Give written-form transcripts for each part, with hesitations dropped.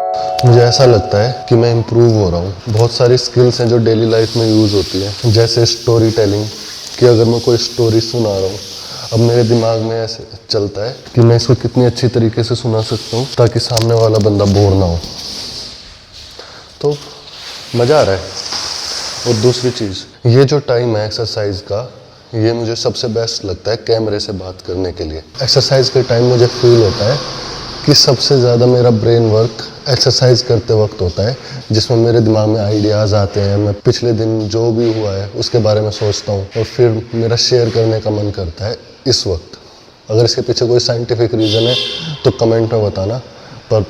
मुझे ऐसा लगता है कि मैं इम्प्रूव हो रहा हूँ। बहुत सारी स्किल्स हैं जो डेली लाइफ में यूज़ होती है, जैसे स्टोरी टेलिंग, कि अगर मैं कोई स्टोरी सुना रहा हूँ, अब मेरे दिमाग में ऐसे चलता है कि मैं इसको कितनी अच्छी तरीके से सुना सकता हूँ ताकि सामने वाला बंदा बोर ना हो। तो मज़ा आ रहा है। और दूसरी चीज़, ये जो टाइम है एक्सरसाइज का, ये मुझे सबसे बेस्ट लगता है कैमरे से बात करने के लिए। एक्सरसाइज के टाइम मुझे फील होता है कि सबसे ज़्यादा मेरा ब्रेन वर्क एक्सरसाइज करते वक्त होता है, जिसमें मेरे दिमाग में आइडियाज़ आते हैं। मैं पिछले दिन जो भी हुआ है उसके बारे में सोचता हूँ और फिर मेरा शेयर करने का मन करता है इस वक्त। अगर इसके पीछे कोई साइंटिफिक रीज़न है तो कमेंट में बताना, पर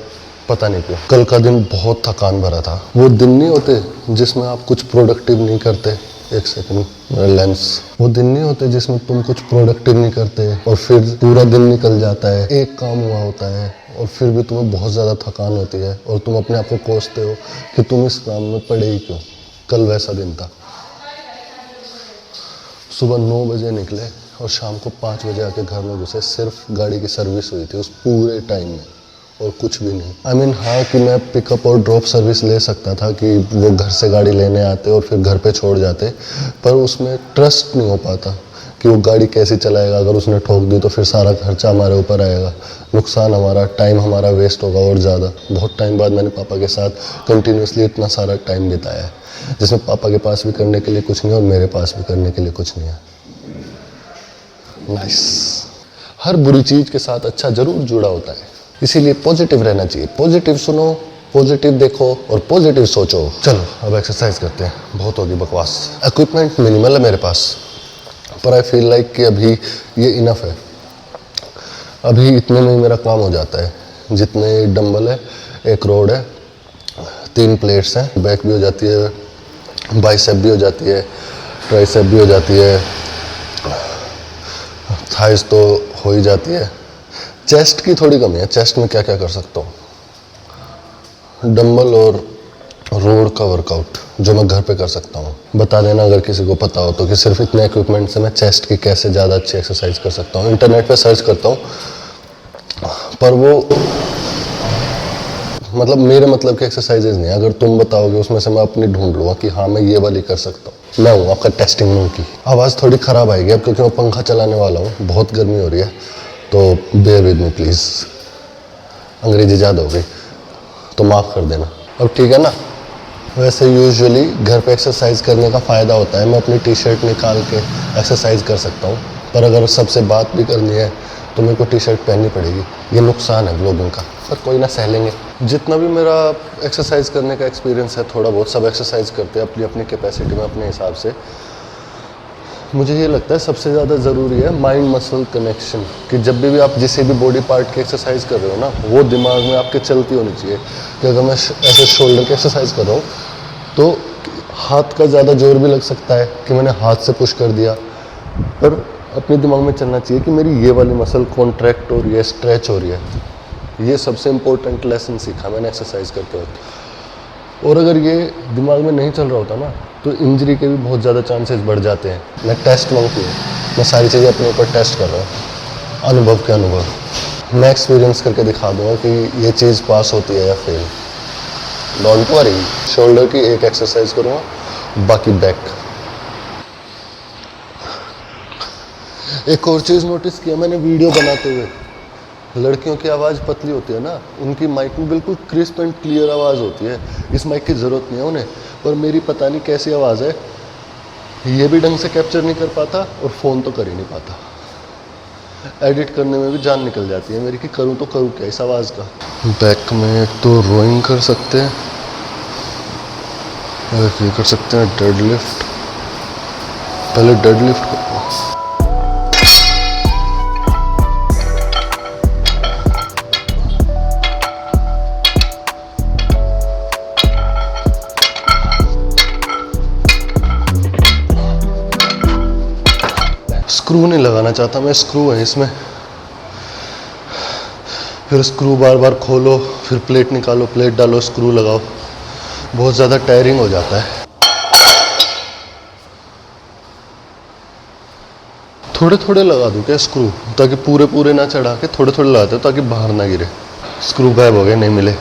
पता नहीं क्यों कल का दिन बहुत थकान भरा था। वो दिन नहीं होते जिसमें आप कुछ प्रोडक्टिव नहीं करते। एक सेकंड, लेंस। वो दिन नहीं होते जिसमें तुम कुछ प्रोडक्टिव नहीं करते और फिर पूरा दिन निकल जाता है, एक काम हुआ होता है और फिर भी तुम्हें बहुत ज़्यादा थकान होती है और तुम अपने आप को कोसते हो कि तुम इस काम में पड़े ही क्यों। कल वैसा दिन था। सुबह 9 बजे निकले और शाम को 5 बजे आके घर में घुसे। सिर्फ गाड़ी की सर्विस हुई थी उस पूरे टाइम में, और कुछ भी नहीं। I mean, हाँ कि मैं पिकअप और ड्रॉप सर्विस ले सकता था कि वो घर से गाड़ी लेने आते और फिर घर पे छोड़ जाते, पर उसमें ट्रस्ट नहीं हो पाता कि वो गाड़ी कैसे चलाएगा। अगर उसने ठोक दी तो फिर सारा खर्चा हमारे ऊपर आएगा, नुकसान हमारा, टाइम हमारा वेस्ट होगा और ज़्यादा। बहुत टाइम बाद मैंने पापा के साथ कंटिन्यूसली इतना सारा टाइम बिताया है, जिसमें पापा के पास भी करने के लिए कुछ नहीं है और मेरे पास भी करने के लिए कुछ नहीं है। नाइस। हर बुरी चीज़ के साथ अच्छा ज़रूर जुड़ा होता है, इसीलिए पॉजिटिव रहना चाहिए। पॉजिटिव सुनो, पॉजिटिव देखो और पॉजिटिव सोचो। चलो अब एक्सरसाइज करते हैं, बहुत होगी बकवास। इक्विपमेंट मिनिमल है मेरे पास, पर आई फील लाइक कि अभी ये इनफ है। अभी इतने में ही मेरा काम हो जाता है। जितने डंबल है, एक रोड है, 3 प्लेट्स हैं, बैक भी हो जाती है, बाइसेप भी हो जाती है, ट्राइसेप भी हो जाती है, थाइस तो हो ही जाती है। चेस्ट की थोड़ी कमी है। चेस्ट में क्या क्या कर सकता हूँ, डंबल और रोड का वर्कआउट जो मैं घर पे कर सकता हूँ। बता देना अगर किसी को पता हो तो, कि सिर्फ इतने इक्विपमेंट से मैं चेस्ट की कैसे ज़्यादा अच्छी एक्सरसाइज कर सकता हूँ। इंटरनेट पे सर्च करता हूँ, पर वो मतलब मेरे मतलब की एक्सरसाइजेज नहीं। अगर तुम बताओगे उसमें से मैं अपनी ढूंढ लूँगा कि हाँ मैं ये वाली कर सकता हूँ। मैं हूँ आपका टेस्टिंग रूम की। आवाज़ थोड़ी ख़राब आएगी अब, क्योंकि मैं पंखा चलाने वाला हूँ, बहुत गर्मी हो रही है, तो बेयर विद मी प्लीज़। अंग्रेजी ज़्यादा हो गई तो माफ़ कर देना। अब ठीक है ना। वैसे यूजुअली घर पे एक्सरसाइज करने का फ़ायदा होता है, मैं अपनी टी शर्ट निकाल के एक्सरसाइज कर सकता हूँ, पर अगर सबसे बात भी करनी है तो मेरे को टी शर्ट पहननी पड़ेगी। ये नुकसान है ब्लॉगिंग का, पर कोई ना, सह लेंगे। जितना भी मेरा एक्सरसाइज करने का एक्सपीरियंस है, थोड़ा बहुत, सब एक्सरसाइज करते हैं अपनी अपनी कैपेसिटी में, अपने हिसाब से। मुझे ये लगता है सबसे ज़्यादा ज़रूरी है माइंड मसल कनेक्शन, कि जब भी आप जिस भी बॉडी पार्ट की एक्सरसाइज कर रहे हो ना, वो दिमाग में आपके चलती होनी चाहिए। कि अगर मैं ऐसे शोल्डर की एक्सरसाइज कर रहा हूँ तो हाथ का ज़्यादा जोर भी लग सकता है कि मैंने हाथ से पुश कर दिया, पर अपने दिमाग में चलना चाहिए कि मेरी ये वाली मसल कॉन्ट्रैक्ट हो रही है, स्ट्रेच हो रही है। ये सबसे इम्पोर्टेंट लेसन सीखा मैंने एक्सरसाइज करते वक्त। और अगर ये दिमाग में नहीं चल रहा होता ना, तो इंजरी के भी बहुत ज़्यादा चांसेस बढ़ जाते हैं। मैं टेस्ट मंकी हूँ, मैं सारी चीज़ें अपने ऊपर टेस्ट कर रहा हूँ, अनुभव के अनुभव। मैं एक्सपीरियंस करके दिखा दूँगा कि ये चीज़ पास होती है या फेल। Don't worry. शोल्डर की एक एक्सरसाइज करूँगा, बाकी बैक। एक और चीज़ नोटिस किया मैंने वीडियो बनाते हुए, लड़कियों की आवाज़ पतली होती है ना, उनकी माइक में बिल्कुल क्रिस्प एंड क्लियर आवाज़ होती है। इस माइक की ज़रूरत नहीं है उन्हें, पर मेरी पता नहीं कैसी आवाज़ है, ये भी ढंग से कैप्चर नहीं कर पाता और फ़ोन तो कर ही नहीं पाता। एडिट करने में भी जान निकल जाती है मेरी कि करूँ तो करूँ क्या इस आवाज़ का। बैक में तो रोइंग कर सकते हैं, और ये कर सकते हैं डेड लिफ्ट। पहले डेड लिफ्ट करो। स्क्रू नहीं लगाना चाहता मैं, स्क्रू है इसमें, फिर स्क्रू बार बार खोलो, फिर प्लेट निकालो, प्लेट डालो, स्क्रू लगाओ, बहुत ज़्यादा टायरिंग हो जाता है। थोड़े थोड़े लगा दूँ क्या स्क्रू, ताकि पूरे पूरे ना चढ़ा के थोड़े थोड़े लगाते हो ताकि बाहर ना गिरे। स्क्रू गायब हो गए, नहीं मिले।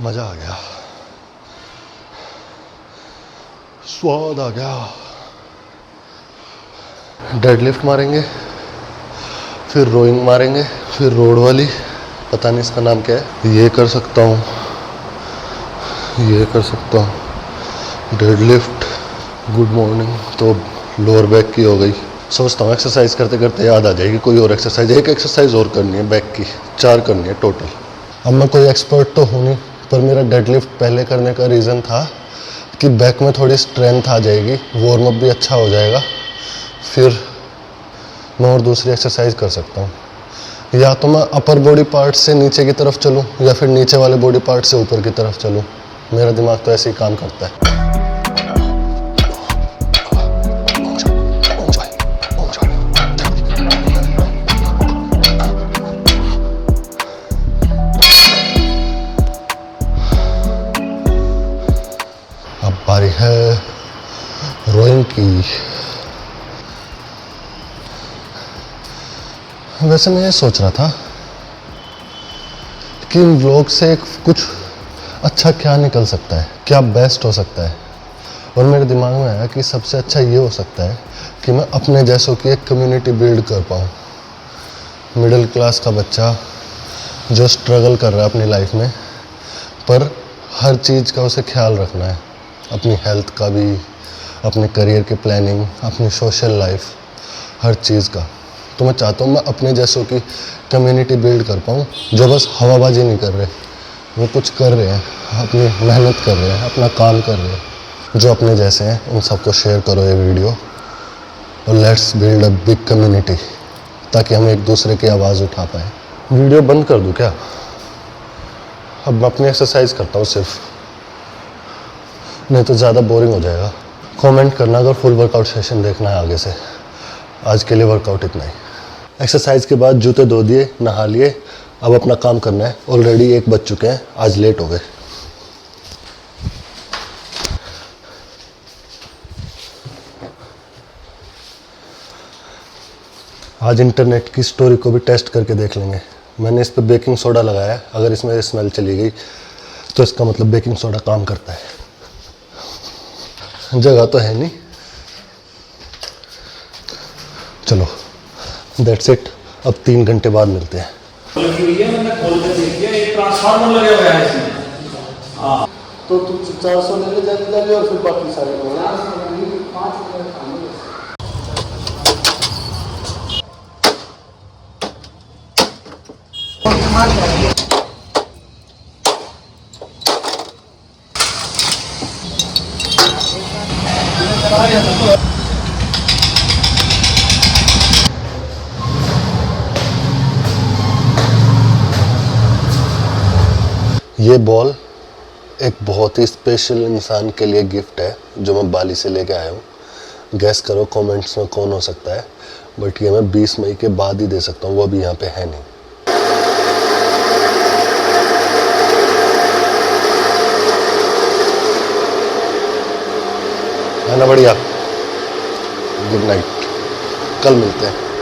मज़ा आ गया, स्वाद आ गया। डेडलिफ्ट मारेंगे, फिर रोइंग मारेंगे, फिर रोड वाली, पता नहीं इसका नाम क्या है। ये कर सकता हूँ, ये कर सकता हूँ, डेडलिफ्ट। Good morning. तो लोअर बैक की हो गई। सोचता हूँ एक्सरसाइज करते करते याद आ जाएगी कोई और एक्सरसाइज, एक एक्सरसाइज और करनी है बैक की, 4 करनी है टोटल। अब मैं कोई एक्सपर्ट तो हूँ नहीं, पर मेरा डेडलिफ्ट पहले करने का रीज़न था कि बैक में थोड़ी स्ट्रेंथ आ जाएगी, वार्म अप भी अच्छा हो जाएगा, फिर मैं और दूसरी एक्सरसाइज कर सकता हूँ। या तो मैं अपर बॉडी पार्ट से नीचे की तरफ चलूँ, या फिर नीचे वाले बॉडी पार्ट से ऊपर की तरफ चलूँ। मेरा दिमाग तो ऐसे ही काम करता है। अब बारी है रोइंग की। वैसे मैं ये सोच रहा था कि इन व्लॉग से कुछ अच्छा क्या निकल सकता है, क्या बेस्ट हो सकता है। और मेरे दिमाग में आया कि सबसे अच्छा ये हो सकता है कि मैं अपने जैसों की एक कम्युनिटी बिल्ड कर पाऊँ। मिडिल क्लास का बच्चा जो स्ट्रगल कर रहा है अपनी लाइफ में, पर हर चीज़ का उसे ख्याल रखना है, अपनी हेल्थ का भी, अपने करियर की प्लानिंग, अपनी सोशल लाइफ, हर चीज़ का। तो मैं चाहता हूँ मैं अपने जैसों की कम्युनिटी बिल्ड कर पाऊँ, जो बस हवाबाजी नहीं कर रहे, वो कुछ कर रहे हैं, अपनी मेहनत कर रहे हैं, अपना काम कर रहे हैं। जो अपने जैसे हैं उन सबको शेयर करो ये वीडियो, और let's build a big community, ताकि हम एक दूसरे की आवाज़ उठा पाएँ। वीडियो बंद कर दूँ क्या? अब मैं अपनी एक्सरसाइज करता हूँ सिर्फ, नहीं तो ज़्यादा बोरिंग हो जाएगा। कमेंट करना अगर फुल वर्कआउट सेशन देखना है आगे से। आज के लिए वर्कआउट इतना ही। एक्सरसाइज के बाद जूते धो दिए, नहा लिए, अब अपना काम करना है। ऑलरेडी 1 बज चुके हैं, आज लेट हो गए। आज इंटरनेट की स्टोरी को भी टेस्ट करके देख लेंगे। मैंने इस पर बेकिंग सोडा लगाया है, अगर इसमें स्मेल चली गई तो इसका मतलब बेकिंग सोडा काम करता है। जगह तो है नहीं। चलो दैट्स इट, अब 3 घंटे बाद मिलते हैं। ट्रांसफार्मर लगे हुए हैं इसमें। तो तू 400 ले ले जल्दी और फिर बाकी सारे ये बॉल एक बहुत ही स्पेशल इंसान के लिए गिफ्ट है जो मैं बाली से लेके आया हूँ। गैस करो कमेंट्स में कौन हो सकता है, बट ये मैं 20 मई के बाद ही दे सकता हूँ, वो अभी यहाँ पे है नहीं। है ना बढ़िया। गुड नाइट, कल मिलते हैं।